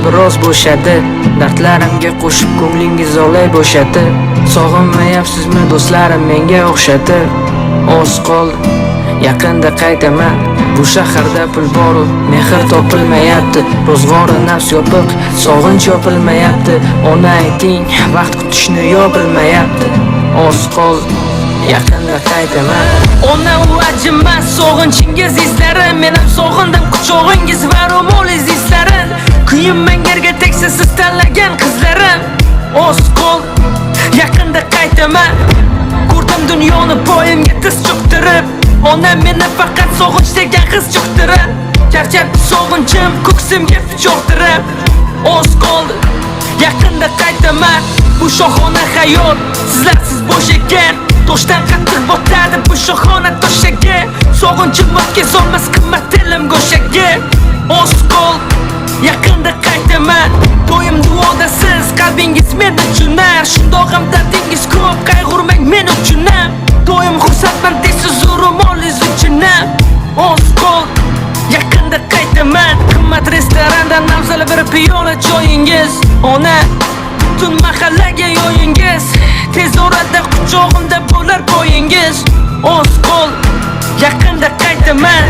biroz bo'shadi. Dardlarimga qo'shib ko'nglingiz olay bo'shadi. Sog'inmayapsizmi do'stlarim menga o'xshadi. Oz qoldi, yaqinda qaytaman. Bu shaharda pul bor, mehr topilmayapti. Ro'zg'ori nafs yopiq, sog'inch yopilmayapti. Ona ayting, vaqt kutishni yo bilmayapti. Oz qoldi, yaqinda qaytaman. Ona u ajimas sog'inchingiz izlarim. Men ham sog'indim quchog'ingiz va ro'molingiz izlarim. Kuyim menga tegsa siz tanlagan qizlarim. Oz qoldi, yaqinda qaytaman. Ko'rdim dunyoni poyimga tiz cho'ktirib. Onam meni faqat sog'inch degan qiz cho'ktirib. Charchabdi sog'inchim ko'ksimga pichoqtirib. Oz qoldi, yaqinda qaytaman. Bu shohona hayot sizlarsiz bo'sh ekan. Toshdan qattiq botadi bu shohona toshaga. Sog'inchim o'tkazolmas qimmat tilim go'shaga. Oz qoldi, yaqinda qaytaman. Doim duodasiz qalbingiz men uchunar. Shundoq ham dardingiz ko'p, qayg'urmang men uchunam. Doim xursandman deysiz ro'molingiz uchunam. Oz qoldi, yaqinda qaytaman. Qimmat restorandan afzal bir piyola choyingiz. Ona butun mahallaga yoyingiz. Tez orada quchog'imda bo'lar poyingiz. Oz qoldi, yaqinda qaytaman.